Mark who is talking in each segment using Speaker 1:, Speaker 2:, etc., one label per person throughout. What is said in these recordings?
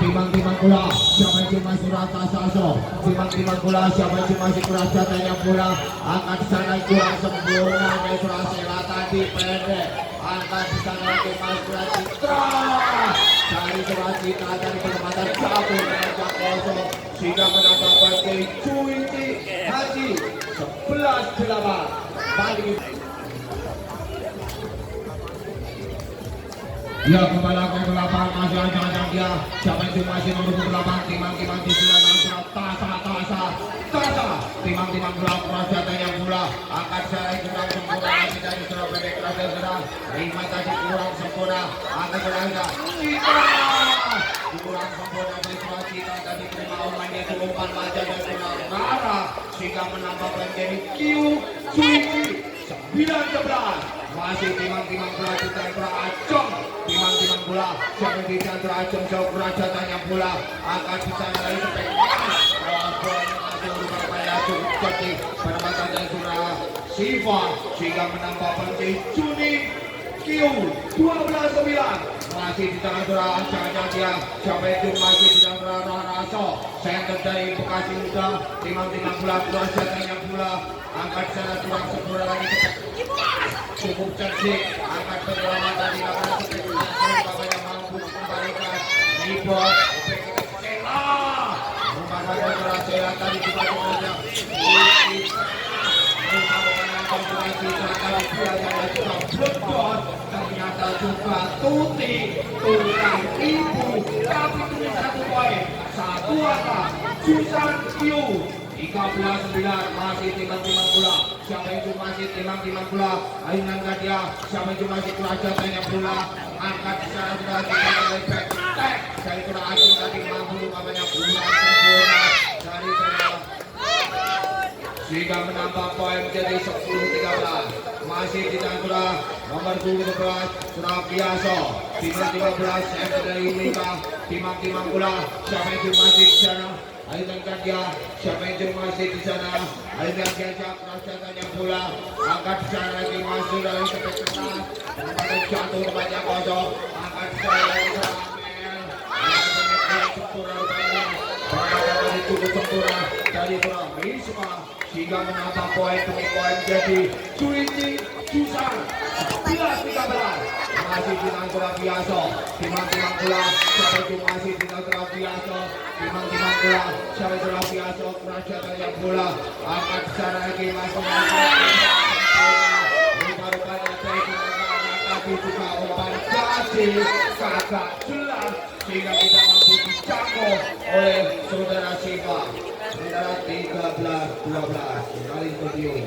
Speaker 1: timang-timang pula siapa yang cuma surata saso, timang-timang pula siapa yang cuma surata jatanya pula angkat sana kurang sempurna Mesra Sela tadi pendek angkat di sana lagi Mesra Citra dari Mesra Citra dari penempatan cabut meja kosong sehingga menambah bagi Cuiti Haji 11-8 bagi. Ya kembali ke belakang masih ancang-ancang dia siapa itu masih nomor 28 timang-timang di sebelah tasa timang-timang bola perasaan bola angkat saya kurang sempurna lagi dari serang pendek kerasa serang Rima tadi kurang sempurna angkat berangga kurang sempurna Mesra Citra tadi terima umpan dia umpan baca dan kurang rara sehingga menambah menjadi Q Cuci 9-11 masih timang-timang bola kita beracung timang-timang bola siapa di antara acung jauh kerajatannya bola angkat di sana dari sampai seperti penempatan dari surah Siva sehingga menambah penting Juni Q 12-9 masih di tangan surah ancang-ancang dia siapa itu masih di tangan surah Raso center dari Bekasi Muda timang-timang bola kerajatannya bola angkat sana kurang sempurna lagi cukup cerdik angkat penyelamatan di lapangan seperti yang mampu kembalikan ribut Sela tadi juga ternyata juga Tuti tukang ibu tapi cuma 1 poin 1 angka Susan Q 13-9 masih timang-timang bola siapa itu masih timang-timang bola ayunan dia siapa itu masih kerajatannya bola angkat secara sudah tek dari kurang acung tadi mampu namanya bola sempurna dari sana sehingga menambah poin menjadi 10-13 masih di tangan nomor 11 surah biasa timang-timang bola center dari Unika timang-timang bola siapa itu masih di sana ayunan dia siapa itu masih di sana ayunan dia kerajatannya bola angkat di sana lagi masuk dari sampai ketat menempatkan jatuh banyak kosong angkat di sana lagi cukup sempurna dari kurang Risma sehingga menambah poin demi poin jadi Cuiti Susan 11-13 masih di tangan biasa timang-timang bola siapa itu masih di tangan biasa timang-timang bola siapa itu biasa kerajatannya bola angkat sana lagi masuk rupa-rupanya saya tapi juga umpan gaji kagak jelas sehingga tidak mampu dijangkau oleh saudara Siva saudara 13-12 kembali podium.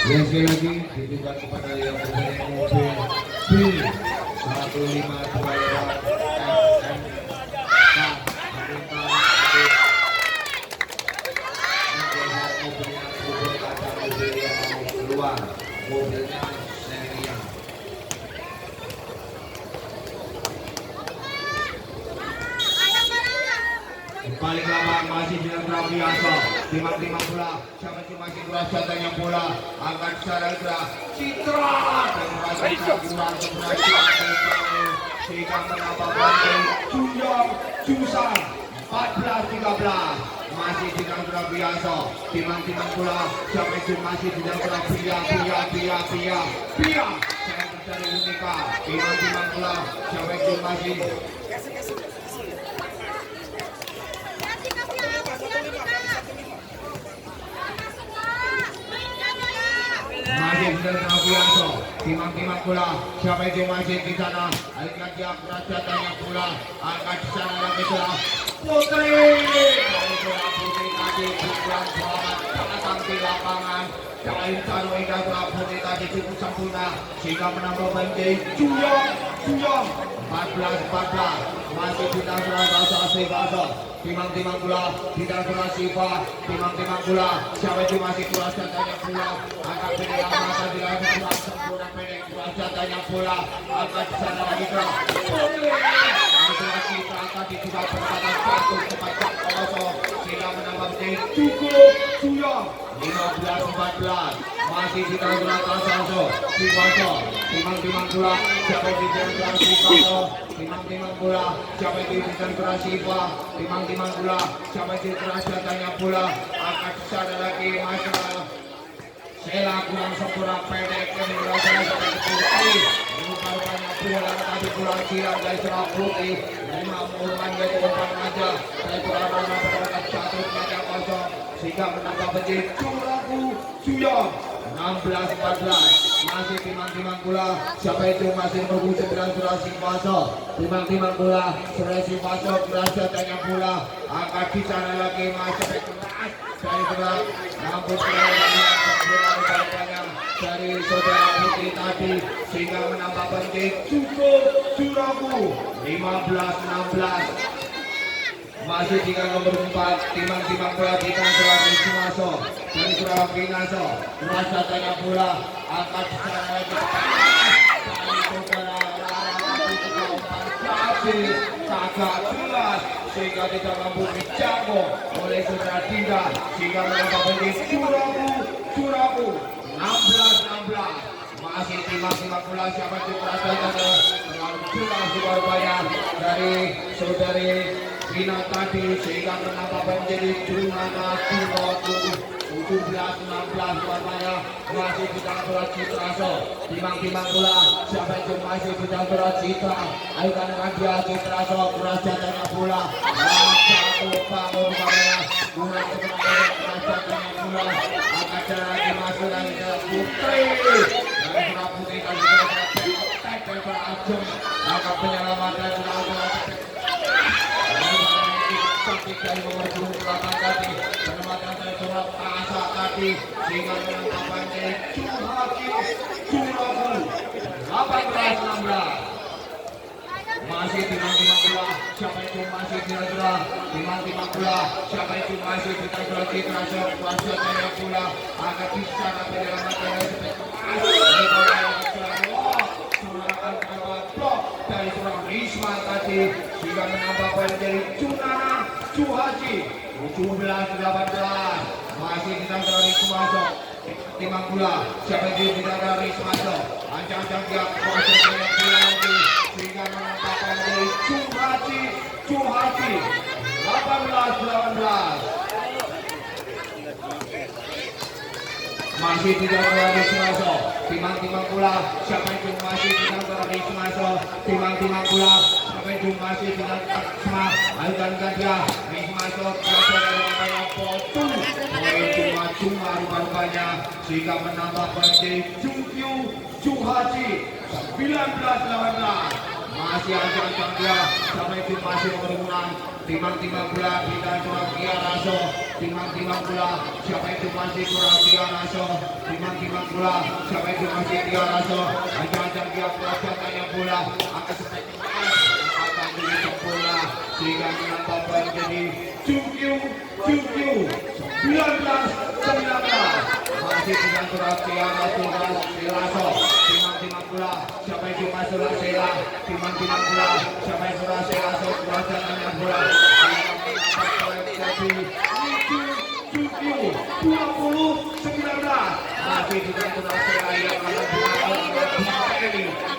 Speaker 1: Yang sekali lagi ditujukan kepada yang mempunyai mobil B152 mobilnya Seria. Kembali ke lapangan masih dengan biasa timang-timang bola siapa sih masih kerajatannya bola angkat secara gerak Citra dan merasa kurang sehingga menambah poin Junjong Jusan 14-13 masih dengan gerak biasa timang-timang bola siapa itu masih dengan gerak Pia saya dari Unika timang-timang bola siapa itu masih masih dari biasa timang-timang bola siapa itu masih di sana akhirnya dia kerajatannya bola angkat di sana lagi bola Putri dari bola Putri tadi pukulan selamat datang di lapangan dari Tano Indah bola Putri tadi cukup sempurna sehingga menambah banjir Juyong 14-14 masih di tangan Siva timang-timang bola di tangan Siva timang-timang bola siapa itu masih kerajatannya bola angkat pendek masa di lapangan bola sempurna pendek kerajatannya bola angkat di sana lagi bola Suyong 15-14 masih di tengah Kasaso si Paso timang-timang bola siapa di tengah si Paso timang-timang bola siapa di tengah si Pa timang-timang bola siapa di tengah jatahnya bola akan sana lagi masalah Sela kurang sempurna pendek ini berasal dari putih rupanya bola tadi kurang silang dari serang putih dari mampuan dari umpan aja dari kurang masyarakat jatuh pada kosong sehingga menambah menjadi Curaku Suyong 16-14 masih timang-timang bola siapa itu masih menunggu 9 Surasi Paso timang-timang bola Surasi Paso berasa tanya bola akan di sana lagi masih keras dari serang rambut dari saudara putih tadi sehingga menambah menjadi cukup Curaku 15-16 masih tinggal nomor 4 timang-timang bola di Sulawesi Sumaso dari Sulawesi Naso merasa tanya bola angkat secara lagi dari saudara kakak jelas sehingga tidak mampu dijangkau oleh saudara Dinda sehingga menambah menjadi Curaku 16-16 masih timang-timang bola siapa yang perhatikan terlalu jelas Surabaya dari saudari Rina tadi sehingga menambah menjadi Jumana 17-16 Surabaya masih di tangan bola Citraso timang-timang bola siapa itu masih di tangan bola Citra ayo dia Citraso kurang jatahnya bola satu bangun Surabaya mulai kemenangan jatahnya bola akan lagi masuk lagi ke Putri dari bola Putri dan juga dari bola Ajeng akan penyelamatan bola dari nomor 28 tadi penempatan dari surat Asa tadi sehingga menangkapkan dari Curaku 18-16 masih timang-timang bola siapa itu masih kira-kira timang-timang bola siapa itu masih kira-kira Citra kuasa dari bola agar bisa menyelamatkan dari seorang Risma tadi sehingga menambah poin dari Cunana Cuhaji 17-18 masih di tanggal Risma timang bola siapa yang di tanggal Risma ancang-ancang dia kuasa dari bola lagi sehingga menambah poin dari Cuhaji 18-18 masih tidak berani Sumaso timang-timang bola siapa itu masih tidak berani Sumaso timang-timang bola siapa itu masih tidak Risma alukan dia Rismaso berada dalam area potu cuma rupanya sehingga menambah menjadi Cuhaji 19-18 masih ancang-ancang dia siapa itu masih nomor 6 timang-timang bola di dalam Kia Raso timang-timang bola siapa itu masih kurang Kia Raso timang-timang bola siapa itu masih Kia Raso ancang-ancang dia pelajarannya bola akan seperti akan dilihat bola sehingga menambah menjadi Cungkiu 19-19 masih dengan kurang Kia Raso timang-timang bola siapa itu masih Rasela timang-timang bola siapa itu Rasela pelajarannya bola jadi 20-19 masih juga Rasela yang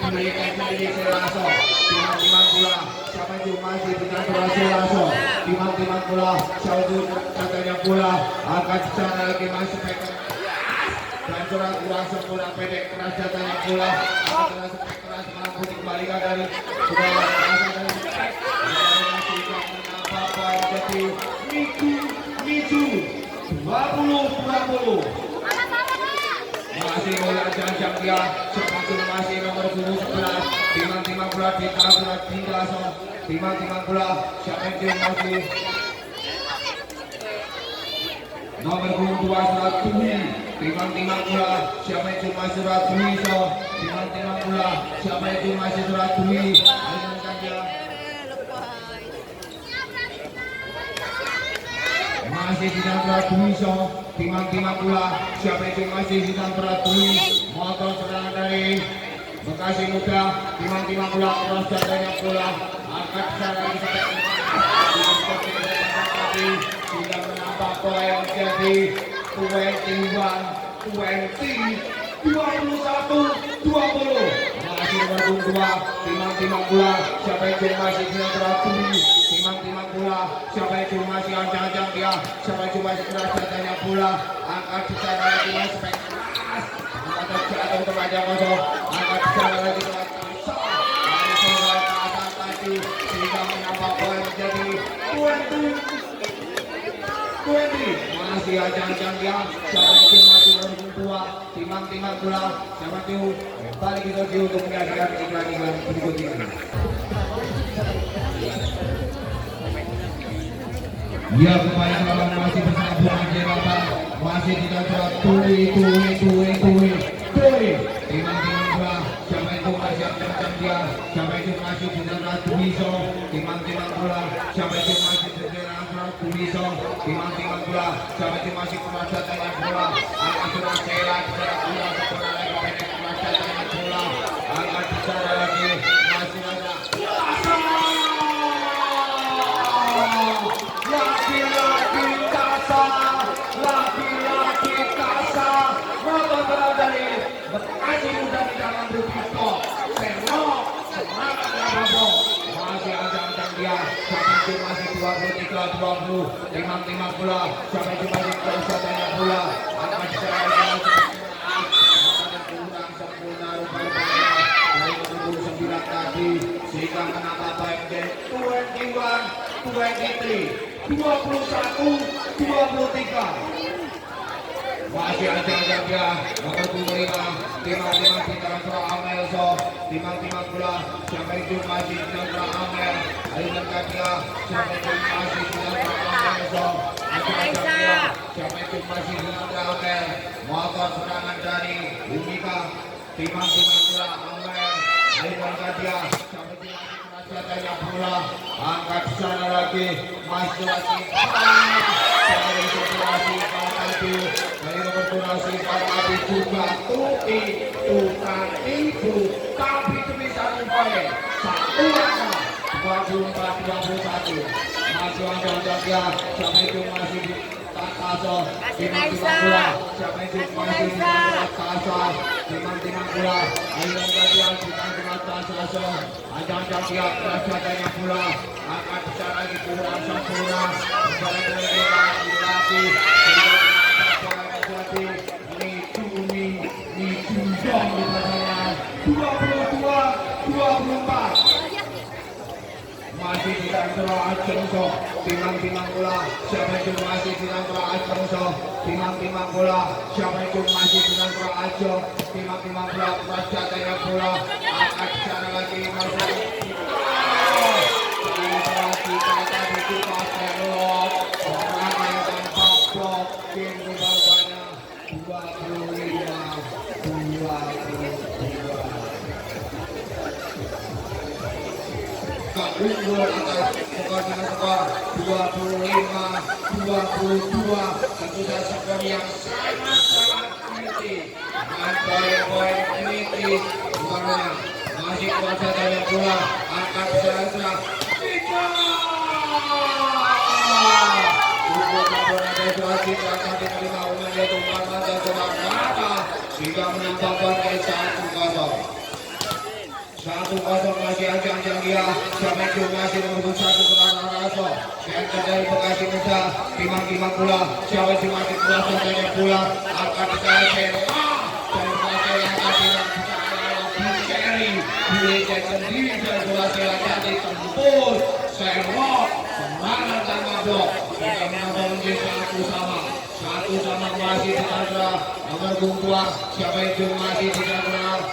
Speaker 1: memiliki sendiri Selaso timang-timang bola siapa itu masih dengan Selaso timang-timang bola siapa itu katanya bola akan secara lagi masuk dan kurang sempurna pendek keras jatahnya bola akan keras mampu dikembalikan dari sudah jadi Micu 20-20 masih bola jam dia sepanjang masih nomor 11 timang-timang bola di tangan Dindaso timang-timang bola siapa yang masih nomor 22 surat Tumi timang-timang bola siapa itu masih surat Tumi timang-timang bola siapa itu masih surat Tumi masih sedang beratui timang-timang bola siapa itu masih sedang beratui motor serangan dari Bekasi Muda timang-timang bola cross jatahnya bola angkat secara seperti tidak menambah poin jadi Masih nomor 2 timang-timang bola siapa yang cuma masih teratur timang-timang bola siapa yang cuma masih ancang-ancang dia siapa yang cuma masih keras datanya bola angkat secara lagi masih keras angkat secara untuk aja kosong angkat secara lagi keras dari seorang ke atas tadi sehingga menambah poin menjadi 20. Masih ancang-ancang dia siapa yang cuma masih nomor 2 timang-timang bola siapa yang balik lagi untuk menyaksikan iklan-iklan berikut ini. Ya kembali lawan masih bersama Buang Jerapa masih kita coba tui timang-timang bola siapa itu masih ancang-ancang dia siapa itu masih benar-benar Tumiso timang-timang bola siapa itu masih benar-benar Tumiso timang-timang bola siapa itu masih keras datanya bola akan sudah Sheila secara bola seperti lagi pendek keras datanya bola akan bicara lagi masih ada laki-laki kasar motor dari Bekasi muda di dalam Rupito Serno semangat Bravo masih ancang-ancang dia sampai masih 23-20 timang-timang bola sampai masih keras datanya bola akan bicara lagi kurang sempurna rupanya dari menunggu 9 tadi sehingga menambah poin menjadi 21-23 masih ancang-ancang dia nomor 25 timang-timang bintang Surah Amelso timang-timang bola siapa itu masih bintang Surah Amel aliran dia siapa itu masih bintang Surah Amelso ancang-ancang dia siapa itu masih bintang Surah Amel motor serangan dari Umika timang-timang bola Amel aliran dia siapa itu masih keras datanya bola angkat sana lagi masih dari situasi pada itu dari nomor durasi pada itu juga tukar itu tapi demi satu poin 24-21 masih ada dia siapa itu masih di Taso timang-timang bola siapa itu masih di Taso timang-timang bola aliran kalian timang-timang Taso ancang-ancang dia keras datanya bola akan bisa lagi kurang sempurna kembali lagi Nijung di belakangnya 22-24 masih di antara Acengso timang-timang bola siapa itu masih di antara Acengso timang-timang bola siapa itu masih di antara Ajo timang-timang bola keras jatahnya bola akan bicara lagi masih kita tadi kita serok orang yang tanpa blocking di bawahnya 25-22 unggul atas skor dengan skor 25-22 tentu saja skor yang sangat-sangat kritis dengan poin-poin kritis bukannya masih kuasa dari bola angkat serang sehingga menambah poin 1-0 masih ancang-ancang dia siapa itu masih nomor 1 Kenalan Raso center dari Bekasi Muda timang-timang bola siapa itu masih keras datanya bola akan diselesaikan dari Bekasi yang tadi yang Bukeri Bileja sendiri dari bola sela jadi tempur serok semangat dan mabok sehingga menambah menjadi 1-1 masih di antara nomor 2 siapa itu masih di antara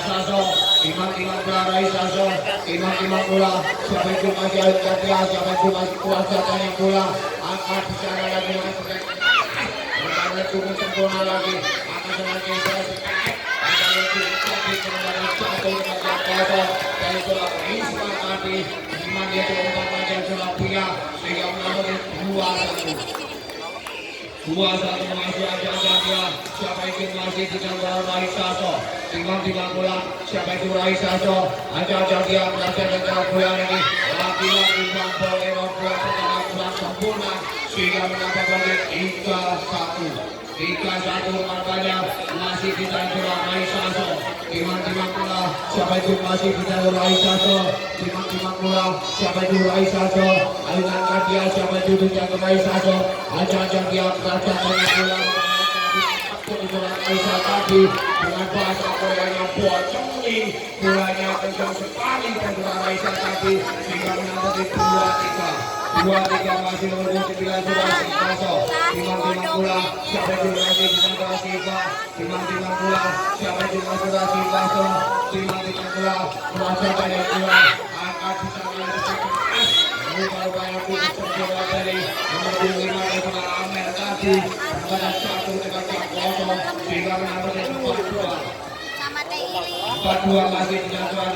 Speaker 1: Saso timang-timang bola Rai Saso timang-timang bola siapa itu masih ada siapa itu masih kuat jatahnya bola angkat bicara lagi masih karena cukup sempurna lagi akan semakin selesai akan lebih lebih kembali jatuh ke belakang dari bola Isma tadi dimana dia umpan panjang Surabaya sehingga menambah 2-1 masih ancang-ancang dia siapa itu masih di antara Rai Saso timang-timang bola siapa itu Rai Saso ancang-ancang dia berhasil menjawab bola ini lagi-lagi bola error bola pertama kurang sempurna sehingga sehingga mendapatkan 3-1 markanya masih kita Rai Saso. Timang pula siapa itu masih kita Rai Saso. Timang pula siapa itu Rai Saso. Aliran dia siapa itu kita Rai Saso. Ajang dia berada dengan pula Aisyah tadi dengan bahasa Korea yang pocong bolanya kencang sekali dan Aisyah tadi sehingga menambah 2-3 masih nomor 9 sudah Sikaso. Timang pula siapa itu masih dengan Siva. Timang pula siapa itu masih dengan Sikaso. Timang pula merasa banyak pula angkat bisa melanjutkan upaya putus terjebak dari nomor 5 dari Amer tadi pada 1-0 sehingga menambah 4-2 masih dilakukan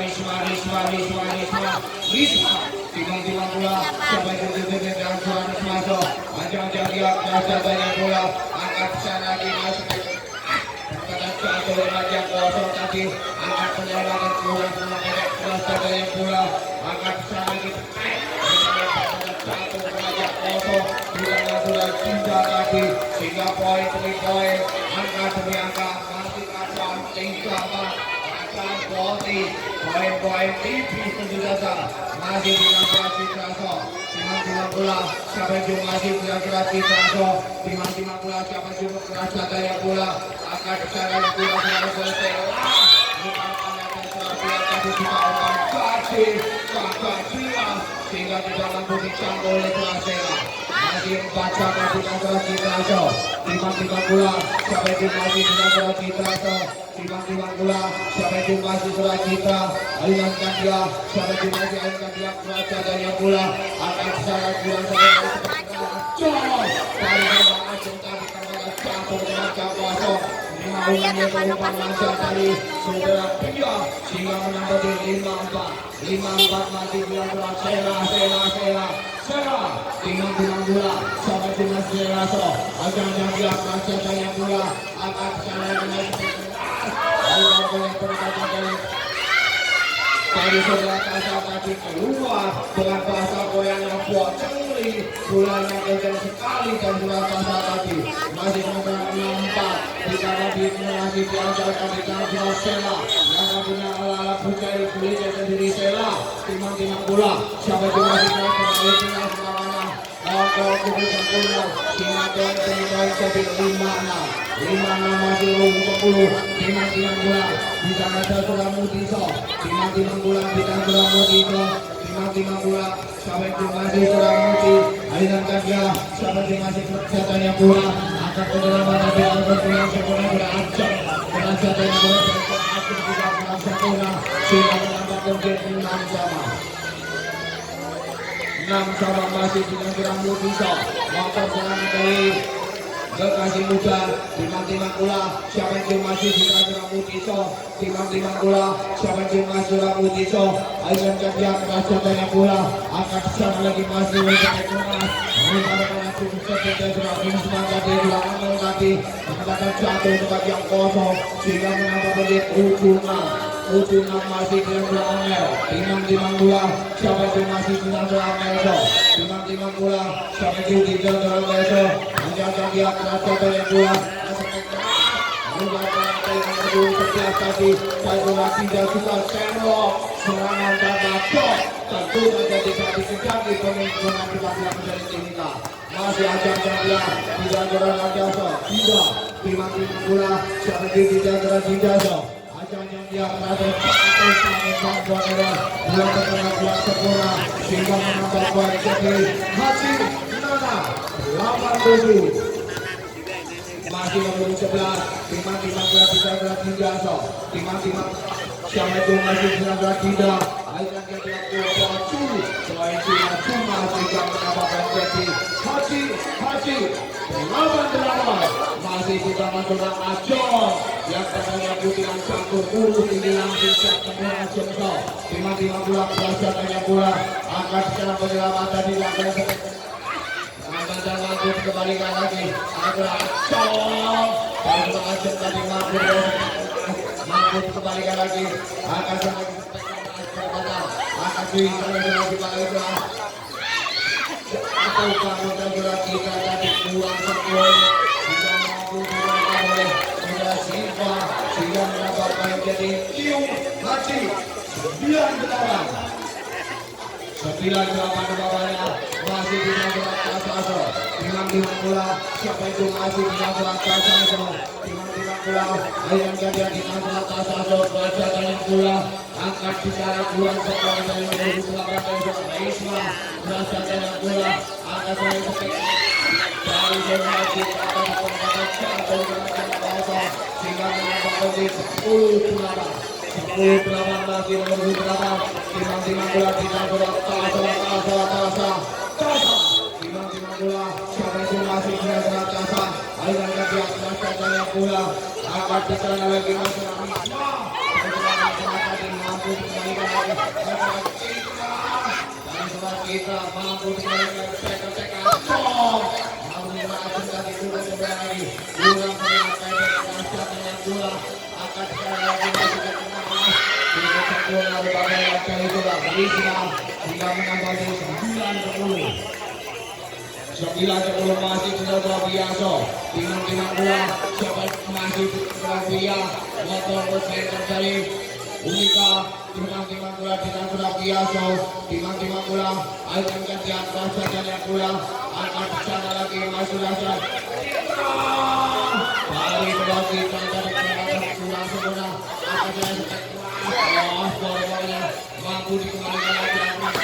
Speaker 1: Risma Timang pula sampai ke dan Suarez masuk ajang-ajang dia berasa banyak bola angkat sana di masuk pada 1-0 tadi angkat penyerangan bola berasa banyak bola angkat sana di sudah cinta tadi sehingga poin angka demi angka masih akan tinggal poin tipis tentu saja masih dilakukan Citra. Timang pula siapa yang masih kira-kira Citra. Timang pula siapa yang merasa daya pula akan secara pula sudah selesai sehingga tidak mampu dicampur oleh Klasela. Masih membaca masih antara Citra. Timang pula siapa yang masih antara Citra. Timang pula siapa yang masih antara Citra. Aliran dia siapa yang masih aliran dia baca daya pula akan secara pula sampai dari acung tadi karena campur dengan Capaso. Ulannya berupa masa dari saudara dia sehingga menambah di 5-4 masih dilakukan Sela Timang pula sampai dengan Sela ajang-ajang dia baca daya pula akan sana dengan Allah boleh berkata dari saudara Kasa tadi keluar dengan bahasa Korea yang pocong bulannya kencang sekali dan saudara Kasa tadi masih mengenal 6-4 dikala masih diajarkan di dalam Sela yang punya ala-ala bucai kulitnya sendiri Sela Timang pula siapa yang masih kembali punya selamanya kalau kubur sempurna sinatron penilai jadi 5-6 masih 10 Timang pula bisa ada surah Mutiso Timang pula bisa surah Mutiso Timang pula sampai masih surah Muti aliran dia sampai masih kesehatan pula akan penyelamatan tapi akan pulang sempurna beracak beracak yang beracak tidak pulang sempurna sehingga menambah terjadi 6 sama masih dengan kurang Mutiso motor serangan dari kekasih muda Timang pula siapa yang masih dengan kurang Mutiso Timang pula siapa yang masih dengan Mutiso aliran dia kerajaan pula akan sana lagi masih untuk kemas menambahkan cukup seperti sudah Risma tadi sudah Amel tadi mengatakan jatuh tempat yang kosong sehingga menambah menjadi 7-6 masih dengan Amel Timang pula siapa yang masih dengan Amel Timang pula siapa yang tidak dengan Amel menjaga dia kerajaan yang pula setiap tadi saya tidak suka serok serangan dan bacok tentu saja tidak dikejar di pemimpinan kita menjadi timika masih ajang dia tidak gerak jasa tidak Timang pula siapa tidak gerak jasa ajang dia berada satu sama bantuan era dua terkena bulan sempurna sehingga menambah poin jadi Haji Nana 87 masih nomor 11 Timang bisa gerak jasa Timang siapa itu masih bisa gerak tidak aliran dia tidak kuat selain cuma sehingga menambahkan jadi Haji 88 masih kita masuk Acong yang katanya putihan campur urus ini langsung siap semua Acong Timang pula pelajarannya pula akan secara penyelamatan dilakukan dan lanjut kembalikan lagi agar Acong kalau Acong tadi mampu kembalikan lagi akan sangat akan lagi atau kamu dan kita tadi masih 9-8. 9-8 bawahnya masih di dalam Saso. Timang bola siapa itu masih di dalam Saso. Timang bola ayam gajah di dalam Saso. Baca tanya bola angkat bicara buang sekolah dari 2018 Isma. Baca tanya bola angkat dari dari generasi atas pembatas atau generasi sehingga menambah kondisi 10-8 lagi menunggu berapa timang bola kita bola Tasa timang bola siapa yang masih berada Tasa aliran ke dia Tasa dan bola akan disana lagi masuk mampu kembalikan lagi dan sebab kita mampu kembalikan tekan mampu melakukan lagi bola kembali bola Tasa dan bola akan disana lagi masuk ke bola berbahaya kali bola Risma hingga menambah 9-10 masih Putra Biasa timang bola siapa masih Putra Biasa motor center dari Unika timang bola kita Putra Biasa timang bola akan ganti atas saja bola akan sana lagi masuk saja dari bola kita dari bola semua akan jadi bolanya mampu dikembalikan lagi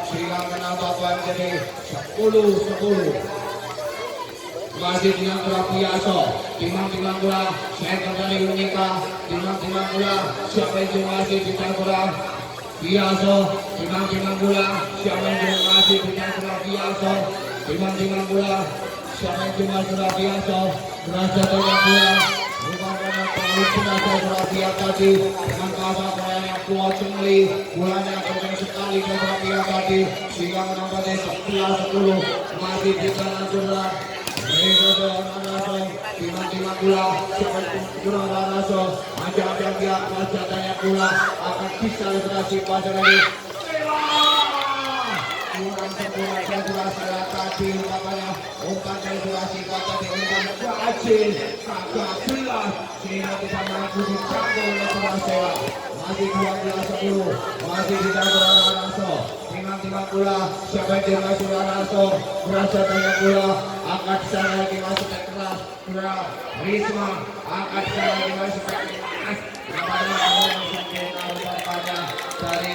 Speaker 1: sehingga menambah poin jadi 10-10 masih dengan bola Biasa timang bola center dari Unika timang bola siapa yang masih dengan bola Biasa timang bola siapa yang masih dengan bola Biasa timang bola siapa yang cuma bola Biasa berasa dengan bola bukan terlalu berasa bola Biasa tadi dengan kawan yang kuat cengli bolanya kencang sekali ke bola Biasa tadi sehingga menambah 11-10 masih di tangan bola timang bola siapa yang cuma bola aja dia baca tanya bola akan bisa liberasi pada lagi kurang sempurna dan durasi tadi umpamanya umpan dari durasi pada diumpan Bajil kakak jelas sehingga tidak mampu dicapai oleh Persela masih 12-10 masih di dalam Raso timang bola siapa yang masuk Raso berasa tanya bola angkat sana lagi masuk ke keras Risma angkat sana lagi masuk ke keras dari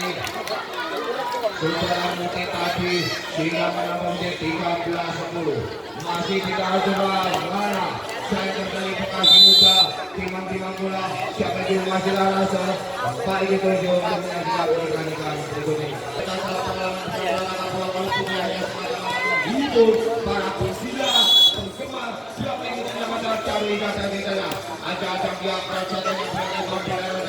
Speaker 1: Putra Muti tadi sehingga menambah menjadi 13-10 masih tidak coba mana saya kembali Bekasi Muda timang bola siapa yang masih Raso Pak ini terjauh untuk menyaksikan pertandingan berikut ini kita salah pengalaman bola kalau punya hidup para persila penggemar siapa yang tidak dapat cari kata kita aja dia percaya yang berada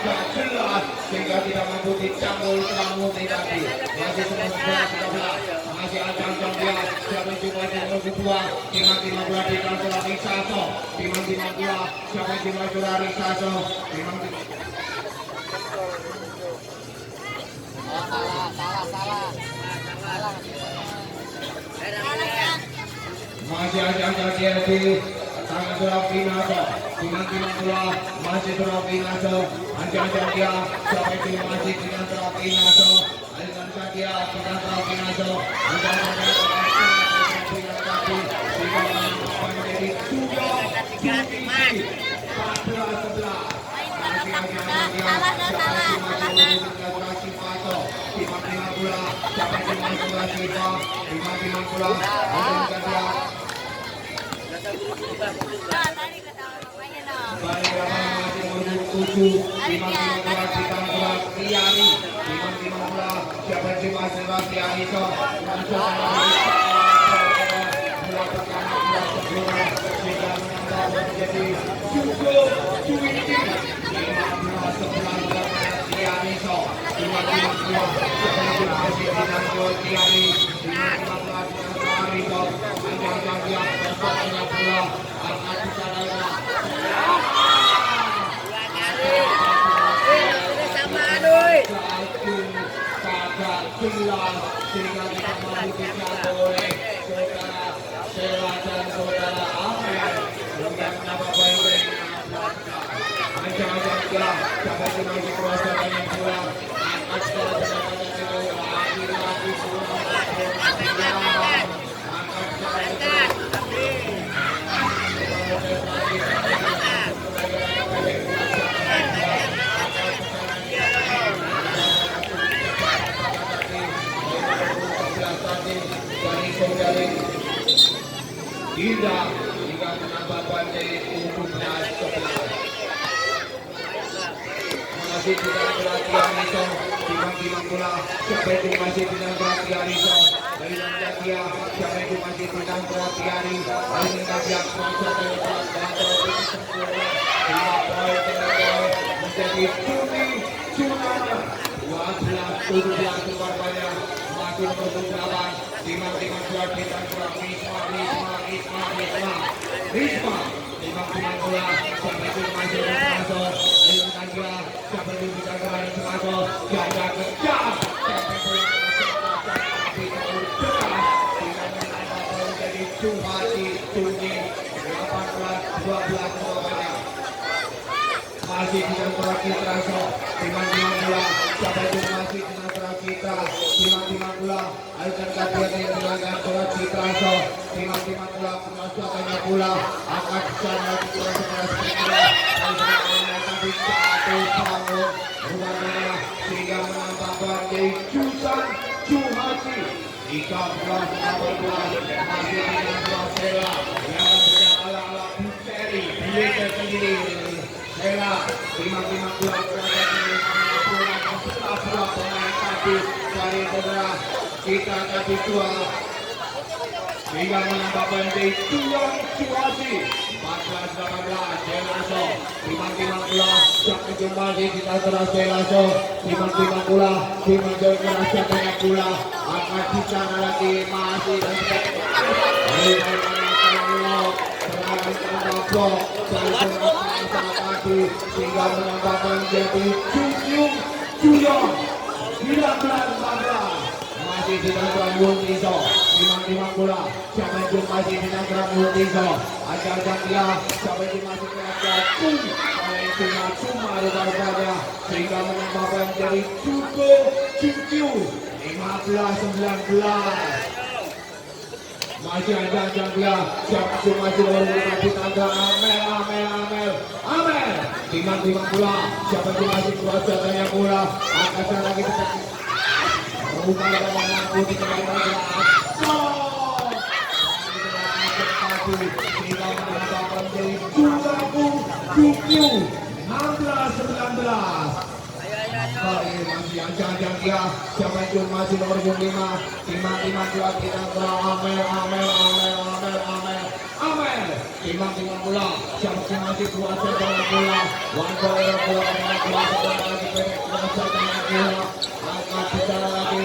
Speaker 1: dan jelas sehingga tidak mampu dicampur selama tadi masih masih ancam dia siapa cuma yang lebih tua timang bola di dalam Saso timang bola siapa cuma bola Saso timang masih ancam dia di tangan bola Pinaso timang bola masih bola Pinaso ancam dia siapa itu masih dengan bola Pinaso aliran dia dengan bola Pinaso ancam dia menjadi 7 sehingga kita membuktikan oleh saudara Sheila dan saudara Amel dengan menambah poin dari 16. Ancang-ancang dia sampai ke masih kuasa banyak bola angkat secara pendapatan kedua lagi-lagi bola angkat secara tidak jika menambah pandai untuk 11. Masih tidak perhatian itu timbang-timbang bola sampai itu masih tidak perhatian itu dari langkah dia sampai itu masih tidak perhatian dari langkah dia kuasa dari bola dan terus sempurna 5 poin menjadi Cunana 12-17 super banyak masih berbenturan timbang-timbang bola kita kurang Risma timbang-timbang bola sampai itu masih masuk dari langkah dia sampai itu bisa berani masuk jaga kejar sampai bola tapi terus dekat tidak menambah menjadi Cumati Cuni 18-12 super banyak masih tidak terakhir terasa timbang-timbang bola sampai itu masih tidak terakhir timbang-timbang bola akan kajian yang dilanggar bola terasa timbang-timbang bola penguasanya bola akan sana terasa tapi satu bangun rumahnya sehingga menambah bandai Cusan Cuhati 13-18 masih dengan Sheila yang sudah ala-ala Bukeri biasa sendiri Sheila timbang-timbang bola bola pemain tadi dari saudara kita tadi tua sehingga menambah bandai Tuan Cuasi 14-18 Selaso timbang-timbang bola sampai kembali kita terus Selaso timbang-timbang bola timbang-timbang kerasa banyak bola akan bicara lagi masih dan sehingga menambah menjadi Cuyong 19-14 masih tidak berambut Iso timbang-timbang bola sampai itu masih tidak berambut Iso ajak-ajak dia sampai itu masih tidak oleh itu cuma rupa-rupanya sehingga menambah menjadi Cucu 15-19 masih ajak-ajak dia sampai itu masih berambut tangga Amel timbang-timbang bola sampai itu masih kuasa banyak bola akan lagi seperti bukan dengan putih kembali sehingga menambahkan dari Cucu 16-19 masih ancang-ancang dia siapa itu masih nomor 5 timbang-timbang bola kita timbang-timbang bola siapa masih kuasa dengan bola bola kuasa lagi kuasa dengan bola akan bicara lagi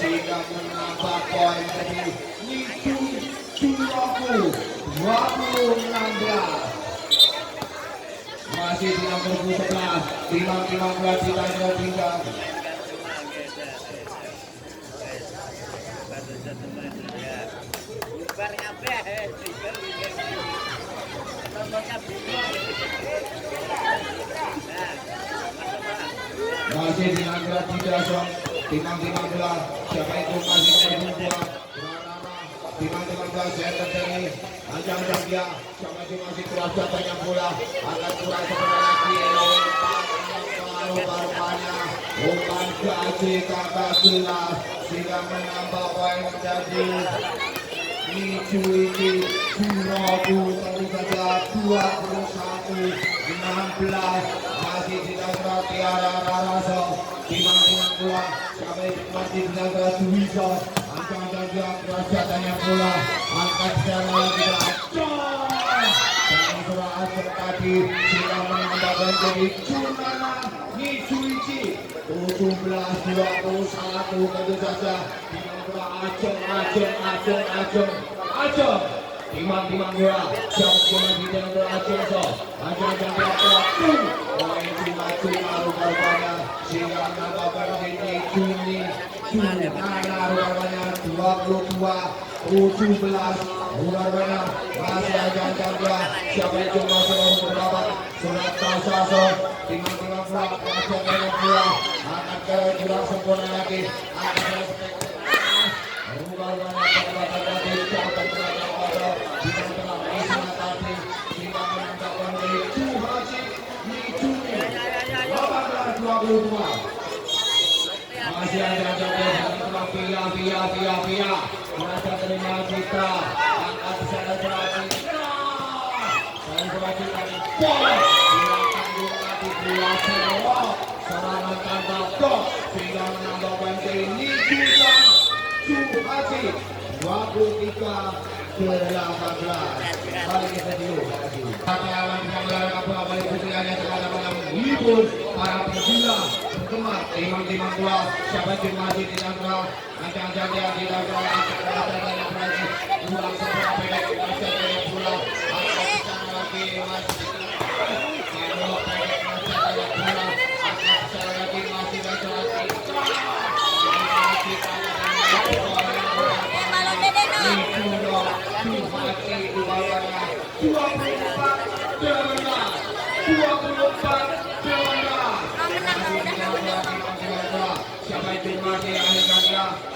Speaker 1: sehingga menambah poin jadi Curaku 20-16 masih di nomor 11 timbang-timbang bola kita tinggal masih dianggap tidak song timbang-timbang bola siapa itu masih membuat timbang-timbang bola saya terjadi ajang-ajang dia siapa itu masih kurasa banyak bola akan kurasa lagi baru-barunya umpan gaji kakak jelas sehingga menambah poin menjadi Icu Curaku tentu saja 21-16 masih tidak Tiara Raraso timbang-timbang bola sampai masih tidak Duwiso ancang-ancang dia kerasatannya bola angkat secara lagi dan surah Aceh tadi sehingga menambah menjadi Cunana Nicuici 17-21 tentu saja timbang bola Aceh Timang-timang bola. Siapa masih dalam bola Ajonso. Ajonso pun. Poin cuma rupa-rupanya. Sehingga menambah berdiri Juni. Rupanya 22-17. Rupanya masih Ajonso. Siapa itu masih berdapat. Surat Tasaso. Timang-timang bola. Ajonso bola. Akan ke jurang sempurna lagi. Akan masih ada jadwal via merasa terima Citra angkat sana Citra saya sebagai bola silakan di bola serangan tangkap gol sehingga menambah bantai Nijusan Suhaji 23-18 balik kita dulu lawan yang balik putri hanya kepada malam libur para pecinta penggemar timang-timang bola siapa yang masih di dalam ancang-ancang dia di dalam ulang seberapa pendek masih bola akan kesana lagi masih kalau pendek masih bola akan kesana lagi masih siapa itu masih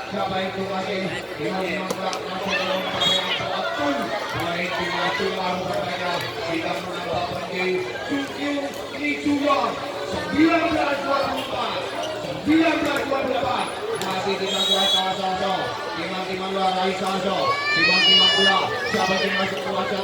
Speaker 1: siapa itu masih yang baik itu baru berbeda tidak menambah pergi ini juga 19-24 masih timang-timang salah timang-timang bola Rai Saso timang-timang bola siapa yang masuk ke wajah